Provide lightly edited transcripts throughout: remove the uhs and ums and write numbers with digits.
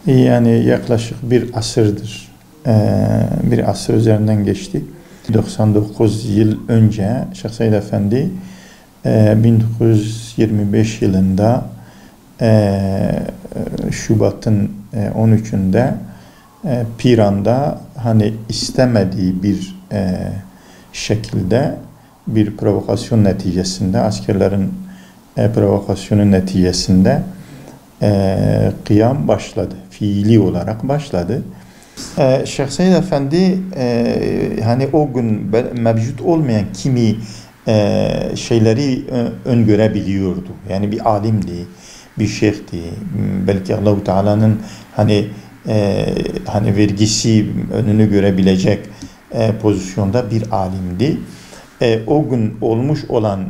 Yani yaklaşık bir asırdır. Bir asır üzerinden geçti. 99 yıl önce Şeyh Said Efendi 1925 yılında Şubat'ın 13'ünde Piran'da hani istemediği bir şekilde bir provokasyon neticesinde, askerlerin provokasyonu neticesinde kıyam başladı. Fiili olarak başladı. Şeyh Said Efendi hani o gün mevcut olmayan kimi şeyleri öngörebiliyordu. Yani bir alimdi, bir şeyhti. Belki Allah-u Teala'nın hani vergisi önünü görebilecek pozisyonda bir alimdi. O gün olmuş olan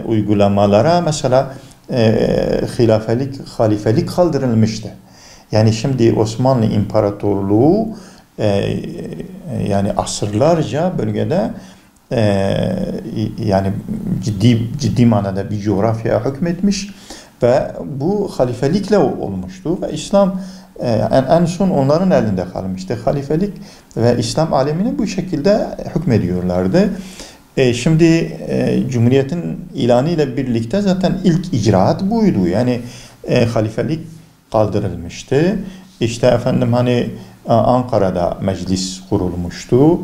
uygulamalara mesela halifelik kaldırılmıştı. Yani şimdi Osmanlı İmparatorluğu yani asırlarca bölgede yani ciddi manada bir coğrafyaya hükmetmiş ve bu halifelikle olmuştu ve İslam en son onların elinde kalmıştı. Halifelik ve İslam alemini bu şekilde hükmediyorlardı. Şimdi Cumhuriyet'in ilanı ile birlikte zaten ilk icraat buydu. Yani halifelik kaldırılmıştı. İşte efendim hani Ankara'da meclis kurulmuştu.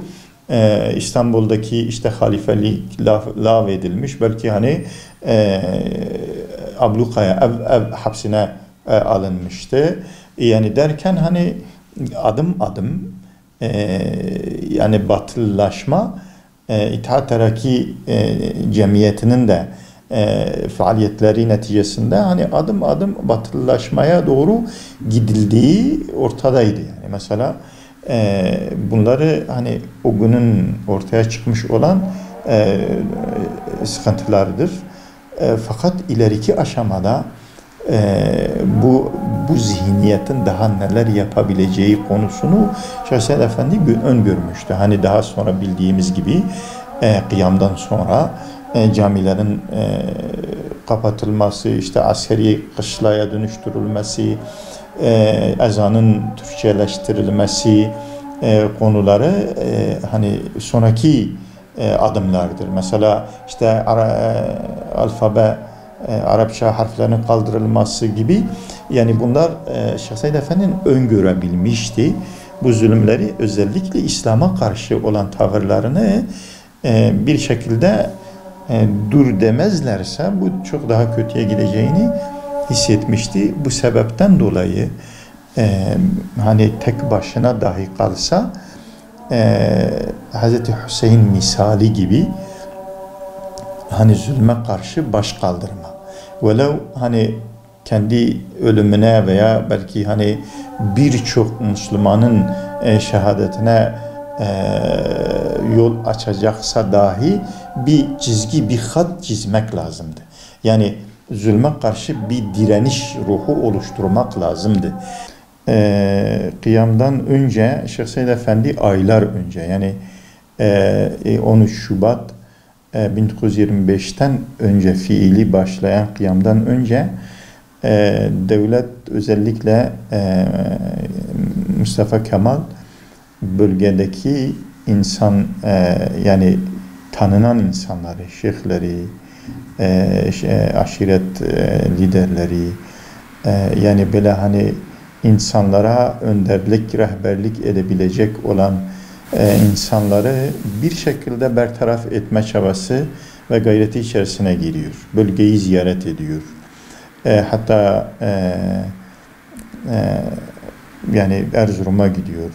İstanbul'daki işte halifelik lağvedilmiş. Belki hani ablukaya, ev hapsine alınmıştı. Yani derken hani adım adım yani batılılaşma İttihat Terakki Cemiyeti'nin de faaliyetleri neticesinde hani adım adım batılılaşmaya doğru gidildiği ortadaydı. Yani mesela bunları hani o günün ortaya çıkmış olan sıkıntılardır. Fakat ileriki aşamada bu zihniyetin daha neler yapabileceği konusunu Şeyh Said Efendi öngörmüştü. Hani daha sonra bildiğimiz gibi kıyamdan sonra camilerin kapatılması, işte askeri kışlaya dönüştürülmesi, ezanın Türkçeleştirilmesi konuları hani sonraki adımlardır. Mesela işte alfabe Arapça harflerinin kaldırılması gibi, yani bunlar Şeyh Said Efendi'nin öngörebilmişti. Bu zulümleri, özellikle İslam'a karşı olan tavırlarını bir şekilde dur demezlerse bu çok daha kötüye gideceğini hissetmişti. Bu sebepten dolayı hani tek başına dahi kalsa Hz. Hüseyin misali gibi hani zulme karşı baş kaldırma. Velev hani kendi ölümüne veya belki hani birçok Müslümanın şehadetine yol açacaksa dahi bir çizgi, bir hat çizmek lazımdı. Yani zulme karşı bir direniş ruhu oluşturmak lazımdı. Kıyamdan önce Şeyh Said Efendi aylar önce, yani 13 Şubat 1925'ten önce fiili başlayan kıyamdan önce devlet, özellikle Mustafa Kemal bölgedeki insan yani tanınan insanları, şeyhleri, aşiret liderleri, yani böyle hani insanlara önderlik, rehberlik edebilecek olan insanları bir şekilde bertaraf etme çabası ve gayreti içerisine giriyor. Bölgeyi ziyaret ediyor. Hatta yani Erzurum'a gidiyor.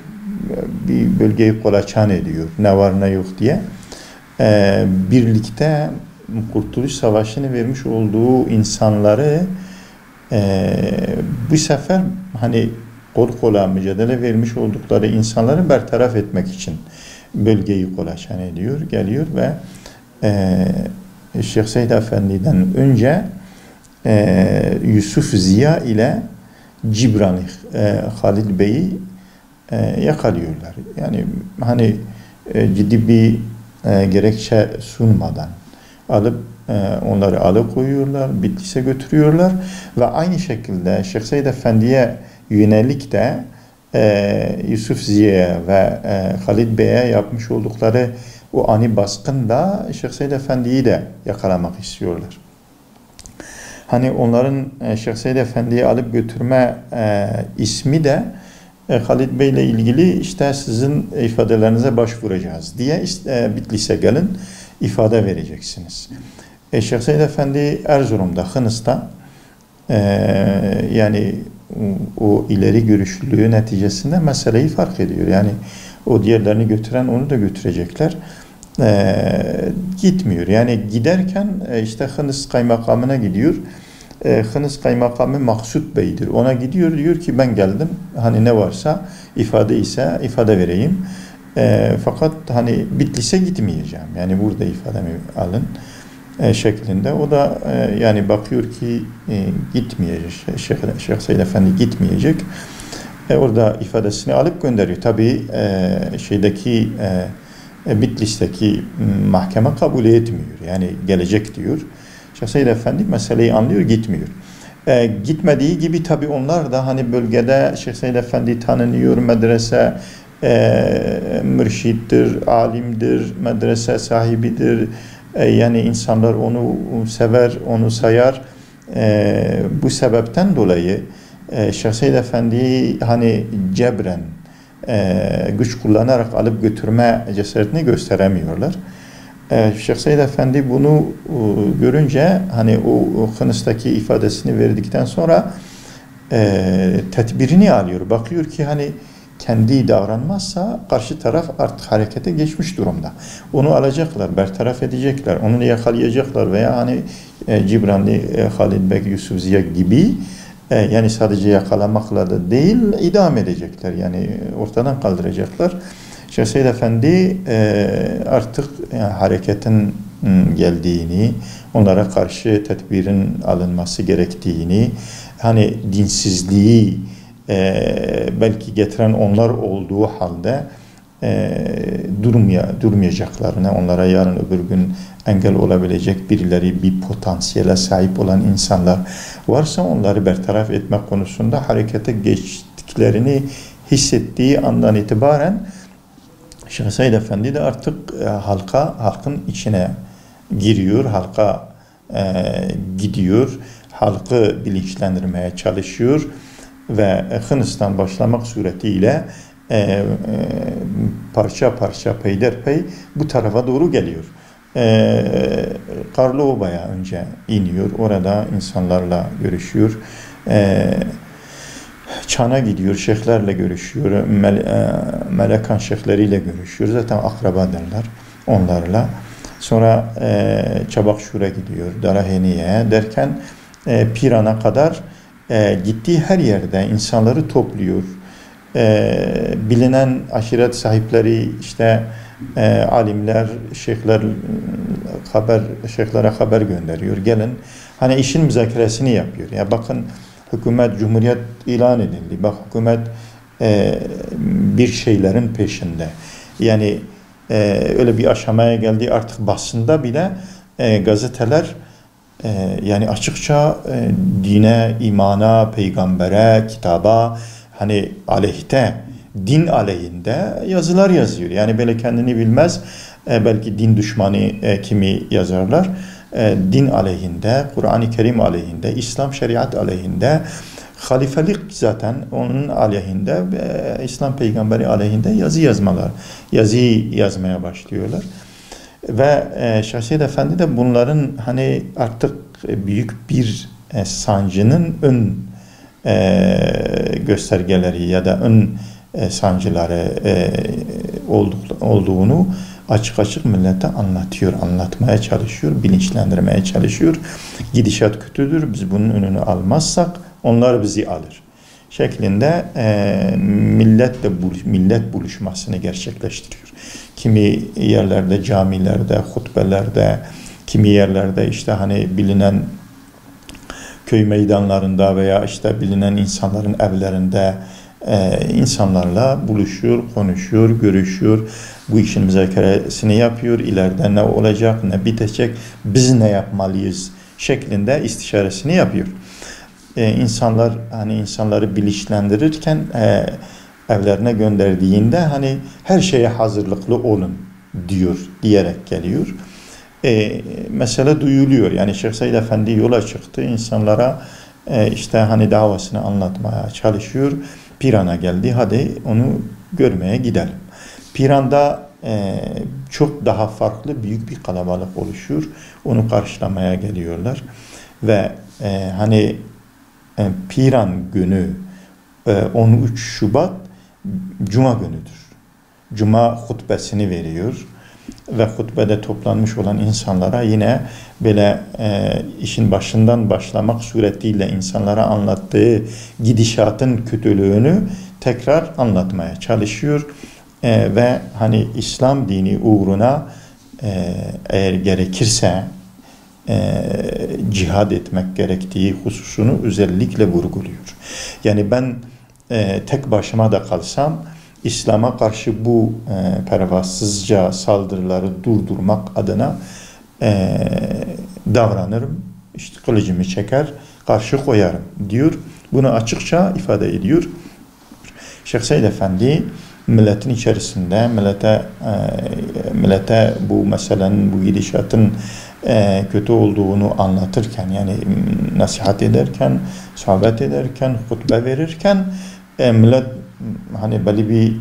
Bir bölgeyi kolaçan ediyor. Ne var ne yok diye. Birlikte Kurtuluş Savaşı'nı vermiş olduğu insanları bu sefer hani kol kola mücadele vermiş oldukları insanları bertaraf etmek için bölgeyi kolaçan ediyor, geliyor ve Şeyh Said Efendi'den önce Yusuf Ziya ile Cibran'ı, Halid Bey'i yakalıyorlar. Yani hani ciddi bir gerekçe sunmadan alıp onları alıkoyuyorlar, Bitlis'e götürüyorlar ve aynı şekilde Şeyh Said Efendi'ye yönelik de Yusuf Ziye'ye ve Halid Bey'e yapmış oldukları o ani baskında Şeyh Said Efendi'yi de yakalamak istiyorlar. Hani onların Şeyh Said Efendi'yi alıp götürme ismi de Halid Bey ile ilgili işte sizin ifadelerinize başvuracağız diye Bitlis'e gelin ifade vereceksiniz. Şeyh Said Efendi Erzurum'da, Hınıs'ta yani o ileri görüşlülüğü neticesinde meseleyi fark ediyor. Yani o diğerlerini götüren onu da götürecekler. Gitmiyor. Yani giderken işte Hınıs kaymakamına gidiyor. Hınıs kaymakamı Maksut Bey'dir. Ona gidiyor, diyor ki ben geldim. Hani ne varsa ifade ise ifade vereyim. Fakat hani Bitlis'e gitmeyeceğim. Yani burada ifademi alın şeklinde. O da yani bakıyor ki gitmeyecek. Şeyh Said Efendi gitmeyecek. Orada ifadesini alıp gönderiyor. Tabii Bitlis'teki mahkeme kabul etmiyor. Yani gelecek diyor. Şeyh Said Efendi meseleyi anlıyor, gitmiyor. Gitmediği gibi tabii onlar da hani bölgede Şeyh Said Efendi tanınıyor, medrese mürşittir, alimdir, medrese sahibidir. Yani insanlar onu sever, onu sayar. Bu sebepten dolayı Şeyh Said Efendi'yi hani cebren güç kullanarak alıp götürme cesaretini gösteremiyorlar. Şeyh Said Efendi bunu görünce hani o Hınıs'taki ifadesini verdikten sonra tedbirini alıyor. Bakıyor ki hani kendi davranmazsa karşı taraf artık harekete geçmiş durumda. Onu alacaklar, bertaraf edecekler, onu yakalayacaklar veya hani Cibranlı Halid Bey, Yusuf Ziya gibi yani sadece yakalamakla da değil, idam edecekler. Yani ortadan kaldıracaklar. Şeyh Said Efendi artık hareketin geldiğini, onlara karşı tedbirin alınması gerektiğini, hani dinsizliği belki getiren onlar olduğu halde durmayacaklarını, onlara yarın öbür gün engel olabilecek birileri, bir potansiyele sahip olan insanlar varsa onları bertaraf etmek konusunda harekete geçtiklerini hissettiği andan itibaren Şeyh Said Efendi de artık halkın içine giriyor, halka gidiyor, halkı bilinçlendirmeye çalışıyor ve Hınıs'tan başlamak suretiyle parça parça peyderpey bu tarafa doğru geliyor. Karlıoba'ya önce iniyor, orada insanlarla görüşüyor. Çan'a gidiyor, şeyhlerle görüşüyor, Melekan şeyhleriyle görüşüyor. Zaten akrabadırlar onlarla. Sonra Çabakşur'a gidiyor, Daraheniye'ye derken Piran'a kadar gittiği her yerde insanları topluyor. Bilinen aşiret sahipleri, işte alimler, şeyhler şeyhlere haber gönderiyor. Gelin, hani işin müzakeresini yapıyor. Ya bakın, hükümet, cumhuriyet ilan edildi. Bak, hükümet bir şeylerin peşinde. Yani öyle bir aşamaya geldi, artık basında bile gazeteler yani açıkça dine, imana, peygambere, kitaba hani aleyhte, din aleyhinde yazılar yazıyor. Yani böyle kendini bilmez, belki din düşmanı kimi yazarlar. Din aleyhinde, Kur'an-ı Kerim aleyhinde, İslam şeriat aleyhinde, halifelik zaten onun aleyhinde, İslam peygamberi aleyhinde yazı yazmaya başlıyorlar. Ve Şeyh Said Efendi de bunların hani artık büyük bir sancının ön göstergeleri ya da ön sancıları olduğunu açık açık millete anlatıyor, anlatmaya çalışıyor, bilinçlendirmeye çalışıyor. Gidişat kötüdür, biz bunun önünü almazsak onlar bizi alır şeklinde millet buluşmasını gerçekleştiriyor. Kimi yerlerde, camilerde, hutbelerde, kimi yerlerde işte hani bilinen köy meydanlarında veya işte bilinen insanların evlerinde insanlarla buluşuyor, konuşuyor, görüşüyor. Bu işin müzakeresini yapıyor. İleride ne olacak, ne bitecek, biz ne yapmalıyız şeklinde istişaresini yapıyor. insanlar hani insanları bilinçlendirirken evlerine gönderdiğinde hani her şeye hazırlıklı olun diyerek geliyor. Mesele duyuluyor. Yani Şeyh Said Efendi yola çıktı. İnsanlara işte hani davasını anlatmaya çalışıyor. Piran'a geldi. Hadi onu görmeye gidelim. Piran'da çok daha farklı büyük bir kalabalık oluşuyor. Onu karşılamaya geliyorlar. Ve hani Piran günü 13 Şubat Cuma günüdür. Cuma hutbesini veriyor. Ve hutbede toplanmış olan insanlara yine böyle işin başından başlamak suretiyle insanlara anlattığı gidişatın kötülüğünü tekrar anlatmaya çalışıyor. Ve hani İslam dini uğruna eğer gerekirse cihad etmek gerektiği hususunu özellikle vurguluyor. Yani ben tek başıma da kalsam İslam'a karşı bu pervasızca saldırıları durdurmak adına davranırım. İşte kılıcımı çeker, karşı koyarım diyor. Bunu açıkça ifade ediyor. Şeyh Said Efendi milletin içerisinde millete bu meselenin, bu gidişatın kötü olduğunu anlatırken, yani nasihat ederken, sohbet ederken, hutbe verirken millet hani böyle bir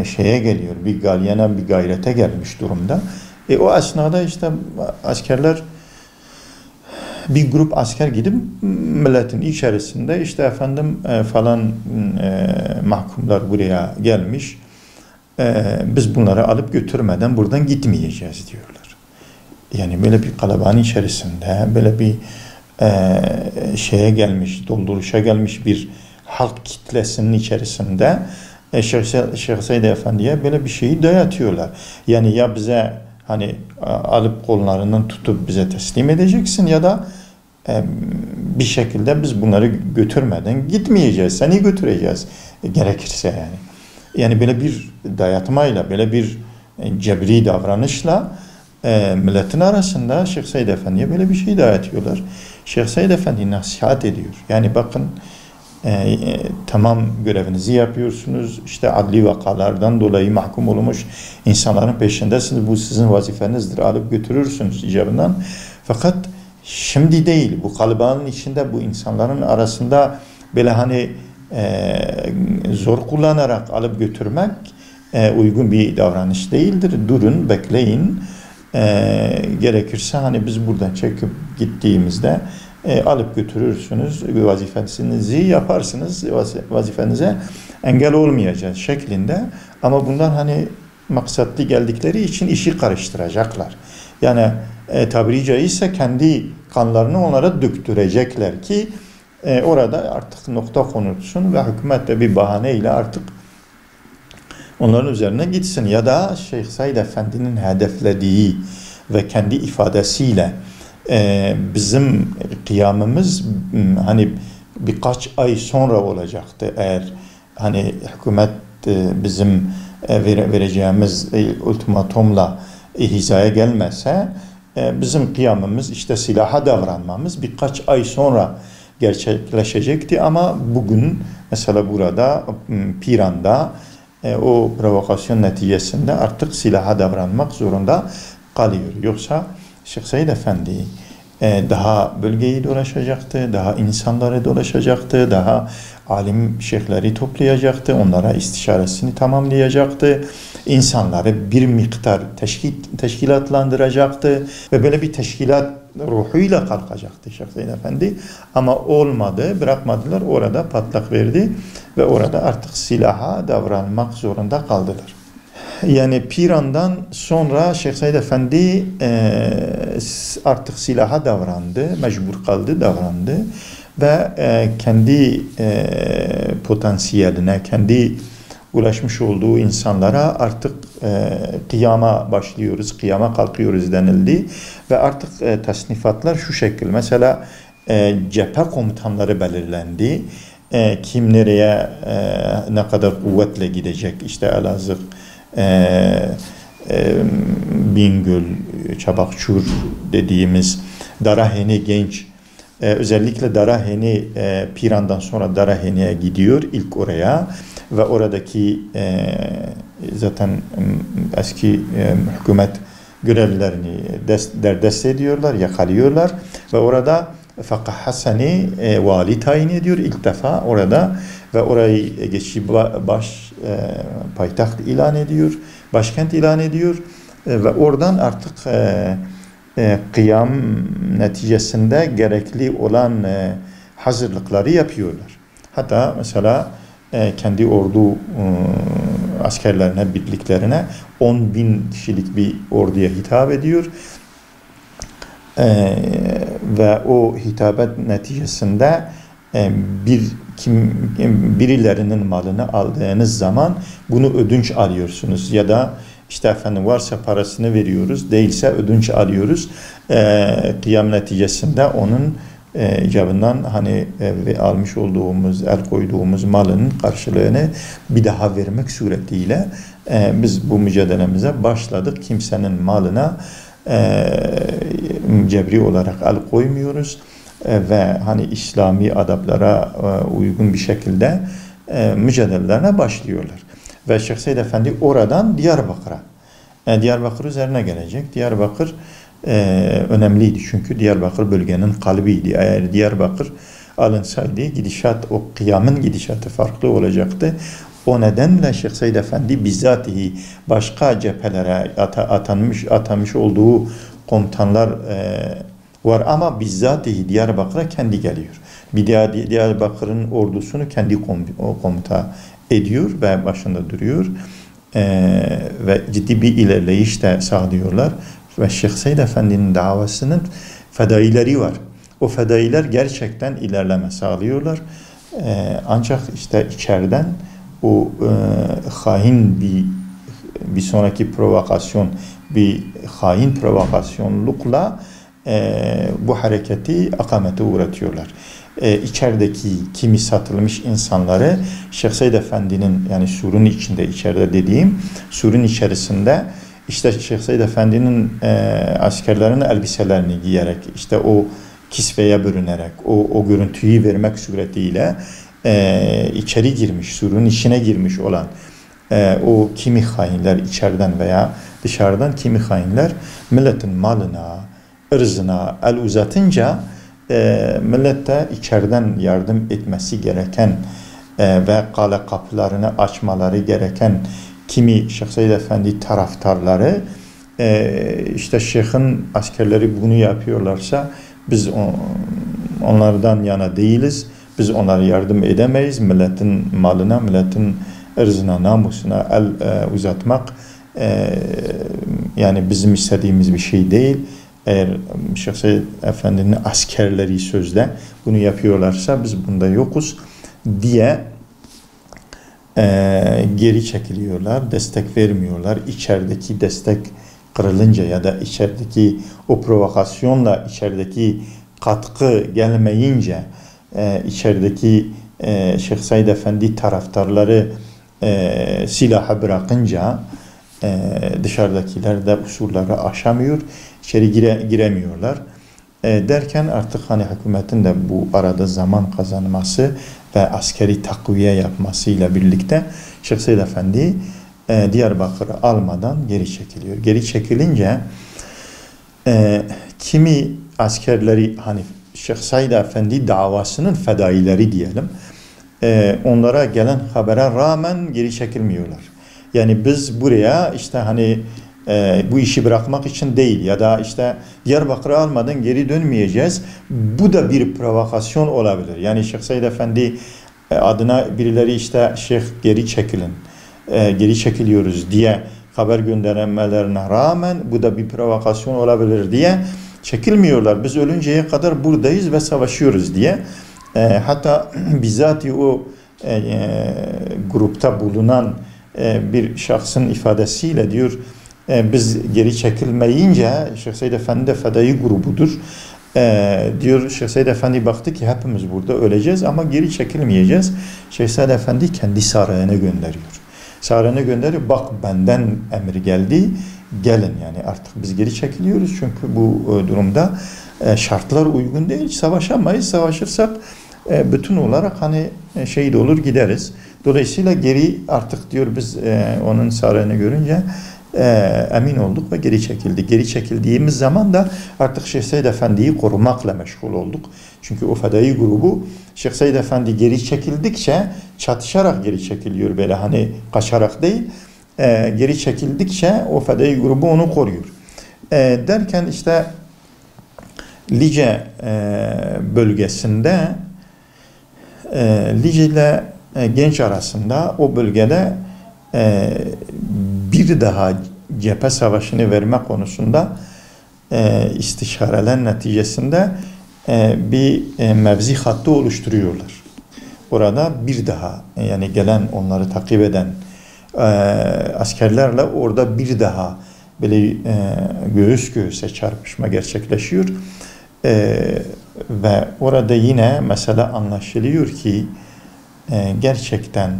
şeye geliyor, bir galyana, bir gayrete gelmiş durumda. O esnada işte askerler, bir grup asker gidip milletin içerisinde işte efendim falan mahkumlar buraya gelmiş. Biz bunları alıp götürmeden buradan gitmeyeceğiz diyorlar. Yani böyle bir kalabalığın içerisinde, böyle bir şeye gelmiş, dolduruşa gelmiş bir halk kitlesinin içerisinde Şeyh Said Efendi'ye böyle bir şeyi dayatıyorlar. Yani ya bize hani alıp kollarından tutup bize teslim edeceksin ya da bir şekilde biz bunları götürmeden gitmeyeceğiz. Seni götüreceğiz gerekirse yani. Yani böyle bir dayatmayla, böyle bir cebri davranışla milletin arasında Şeyh Said Efendi'ye böyle bir şey dayatıyorlar. Şeyh Said Efendi nasihat ediyor. Yani bakın tamam görevinizi yapıyorsunuz. İşte adli vakalardan dolayı mahkum olmuş insanların peşindesiniz. Bu sizin vazifenizdir. Alıp götürürsünüz icabından. Fakat şimdi değil. Bu kalabalığın içinde, bu insanların arasında böyle hani zor kullanarak alıp götürmek uygun bir davranış değildir. Durun, bekleyin. Gerekirse hani biz buradan çekip gittiğimizde alıp götürürsünüz, vazifenizi yaparsınız, vazifenize engel olmayacağız şeklinde. Ama bunlar hani maksatlı geldikleri için işi karıştıracaklar. Yani tabiri caizse kendi kanlarını onlara döktürecekler ki orada artık nokta konulsun ve hükümet de bir bahaneyle artık onların üzerine gitsin. Ya da Şeyh Said Efendi'nin hedeflediği ve kendi ifadesiyle bizim kıyamımız hani birkaç ay sonra olacaktı eğer hani hükümet bizim vereceğimiz ultimatomla hizaya gelmezse bizim kıyamımız işte silaha davranmamız birkaç ay sonra gerçekleşecekti ama bugün mesela burada Piran'da o provokasyon neticesinde artık silaha davranmak zorunda kalıyor. Yoksa Şeyh Said Efendi daha bölgeyi dolaşacaktı, daha insanları dolaşacaktı, daha alim şeyhleri toplayacaktı, onlara istişaresini tamamlayacaktı, insanları bir miktar teşkilatlandıracaktı ve böyle bir teşkilat ruhuyla kalkacaktı Şeyh Said Efendi. Ama olmadı, bırakmadılar, orada patlak verdi ve orada artık silaha davranmak zorunda kaldılar. Yani Piran'dan sonra Şeyh Said Efendi artık silaha davrandı, mecbur kaldı, davrandı ve kendi potansiyeline, kendi ulaşmış olduğu insanlara artık kıyama başlıyoruz, kıyama kalkıyoruz denildi ve artık tasnifatlar şu şekil. Mesela cephe komutanları belirlendi. Kim nereye ne kadar kuvvetle gidecek, işte Elazığ, Bingöl, Çabakçur dediğimiz Daraheni Genç özellikle Daraheni, Piran'dan sonra Daraheni'ye gidiyor ilk oraya ve oradaki zaten eski hükümet görevlilerini derdest ediyorlar, yakalıyorlar ve orada Fakih Hasan'ı vali tayin ediyor ilk defa orada ve orayı geçici payitaht ilan ediyor, başkent ilan ediyor ve oradan artık kıyam neticesinde gerekli olan hazırlıkları yapıyorlar. Hatta mesela kendi ordu askerlerine, birliklerine 10.000 kişilik bir orduya hitap ediyor. Ve o hitabet neticesinde birilerinin malını aldığınız zaman bunu ödünç alıyorsunuz ya da işte efendim varsa parasını veriyoruz, değilse ödünç alıyoruz. Kıyam neticesinde onun icabından hani almış olduğumuz, el koyduğumuz malının karşılığını bir daha vermek suretiyle biz bu mücadelemize başladık. Kimsenin malına cebri olarak el koymuyoruz ve hani İslami adablara uygun bir şekilde mücadelelerine başlıyorlar. Ve Şeyh Said Efendi oradan Diyarbakır'a, Diyarbakır üzerine gelecek. Diyarbakır önemliydi çünkü Diyarbakır bölgenin kalbiydi. Eğer Diyarbakır alınsaydı gidişat, o kıyamın gidişatı farklı olacaktı. O nedenle Şeyh Said Efendi bizzatihi başka cephelere atanmış olduğu komutanlar var ama bizzatihi Diyarbakır'a kendi geliyor. Bir Diyarbakır'ın ordusunu kendi komuta ediyor ve başında duruyor ve ciddi bir ilerleyiş de sağlıyorlar. Ve Şeyh Said Efendi'nin davasının fedaileri var. O fedailer gerçekten ilerleme sağlıyorlar. Ancak işte içeriden o hain bir sonraki provokasyon, bir hain provokasyonlukla bu hareketi akamete uğratıyorlar. İçerideki kimi satılmış insanları Şeyh Said Efendi'nin yani surun içinde, içeride dediğim surun içerisinde işte Şeyh Said Efendi'nin askerlerinin elbiselerini giyerek işte o kisveye bürünerek o görüntüyü vermek suretiyle içeri girmiş, surun içine girmiş olan o kimi hainler içeriden veya dışarıdan kimi hainler milletin malına, ırzına el uzatınca millete içeriden yardım etmesi gereken ve kale kapılarını açmaları gereken kimi Şeyh Said Efendi taraftarları işte şeyhin askerleri bunu yapıyorlarsa biz onlardan yana değiliz. Biz onlara yardım edemeyiz. Milletin malına, milletin ırzına, namusuna el uzatmak yani bizim istediğimiz bir şey değil. Eğer Şeyh Said Efendi'nin askerleri sözde bunu yapıyorlarsa biz bunda yokuz diye geri çekiliyorlar, destek vermiyorlar. İçerideki destek kırılınca ya da içerideki o provokasyonla içerideki katkı gelmeyince içerideki Şeyh Said Efendi taraftarları silahı bırakınca dışarıdakiler de usulları aşamıyor, içeri giremiyorlar. Derken artık hani hükümetin de bu arada zaman kazanması ve askeri takviye yapmasıyla birlikte Şeyh Said Efendi Diyarbakır'ı almadan geri çekiliyor. Geri çekilince kimi askerleri hani Şeyh Said Efendi davasının fedaileri diyelim onlara gelen habere rağmen geri çekilmiyorlar. Yani biz buraya işte hani bu işi bırakmak için değil ya da işte Diyarbakır'ı almadan geri dönmeyeceğiz. Bu da bir provokasyon olabilir. Yani Şeyh Said Efendi adına birileri işte şeyh geri çekilin, geri çekiliyoruz diye haber göndermelerine rağmen bu da bir provokasyon olabilir diye çekilmiyorlar. Biz ölünceye kadar buradayız ve savaşıyoruz diye. Hatta bizzat o grupta bulunan bir şahsın ifadesiyle diyor biz geri çekilmeyince Şeyh Said Efendi de fedai grubudur. Diyor Şeyh Said Efendi baktı ki hepimiz burada öleceğiz ama geri çekilmeyeceğiz. Şeyh Said Efendi kendi sarayına gönderiyor. Sarayına gönderiyor. Bak benden emir geldi. gelin yani artık biz geri çekiliyoruz çünkü bu durumda şartlar uygun değil, savaşamayız, savaşırsak bütün olarak hani şehit olur gideriz. Dolayısıyla geri artık diyor biz onun sarayını görünce emin olduk ve geri çekildik. Geri çekildiğimiz zaman da artık Şeyh Said Efendi'yi korumakla meşgul olduk. Çünkü o fedai grubu Şeyh Said Efendi geri çekildikçe çatışarak geri çekiliyor, böyle hani kaçarak değil. Geri çekildikçe o fedai grubu onu koruyor. Derken işte Lice bölgesinde Lice ile Genç arasında o bölgede bir daha cephe savaşını verme konusunda istişareler neticesinde bir mevzi hattı oluşturuyorlar. Orada bir daha yani gelen onları takip eden askerlerle orada bir daha böyle göğüs göğüse çarpışma gerçekleşiyor. Ve orada yine mesela anlaşılıyor ki gerçekten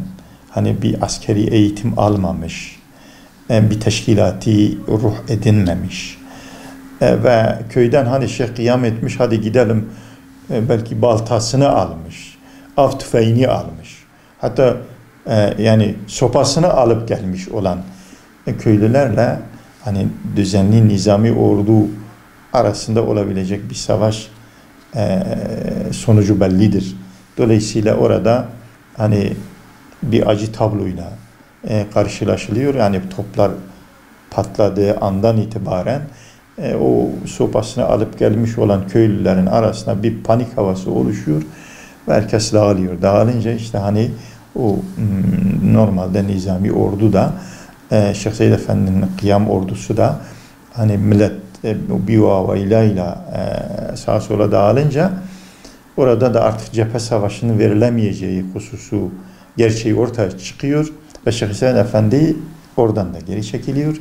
hani bir askeri eğitim almamış, bir teşkilati ruh edinmemiş ve köyden hani şey kıyam etmiş, hadi gidelim, belki baltasını almış, av tüfeğini almış, hatta yani sopasını alıp gelmiş olan köylülerle hani düzenli nizami ordu arasında olabilecek bir savaş sonucu bellidir. Dolayısıyla orada hani bir acı tabloyla karşılaşılıyor. Yani toplar patladığı andan itibaren o sopasını alıp gelmiş olan köylülerin arasında bir panik havası oluşuyor ve herkes dağılıyor. Dağılınca işte hani o normalde nizami ordu da Şeyh Said Efendi'nin kıyam ordusu da hani millet bir havayla sağa sola dağılınca orada da artık cephe savaşının verilemeyeceği hususu, gerçeği ortaya çıkıyor ve Şeyh Said Efendi oradan da geri çekiliyor.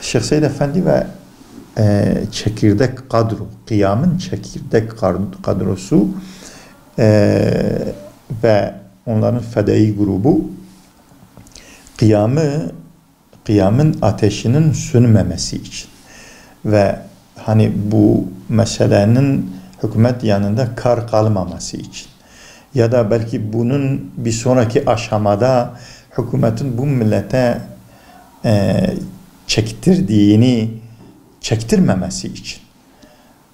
Şeyh Said Efendi ve çekirdek kadro, kıyamın çekirdek kadrosu ve onların fedai grubu kıyamın ateşinin sönmemesi için ve hani bu meselenin hükümet yanında kar kalmaması için ya da belki bunun bir sonraki aşamada hükümetin bu millete çektirmemesi için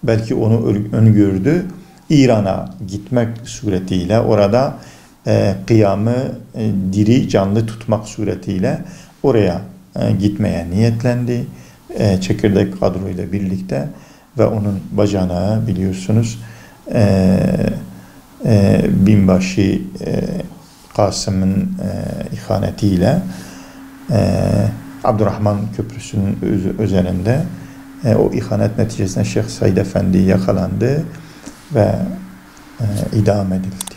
belki onu öngördü. İran'a gitmek suretiyle orada kıyamı diri canlı tutmak suretiyle oraya gitmeye niyetlendi. Çekirdek kadroyla birlikte ve onun bacanağı biliyorsunuz binbaşı Kasım'ın ihanetiyle Abdurrahman Köprüsü'nün üzerinde o ihanet neticesinde Şeyh Said Efendi yakalandı ve idam edildi.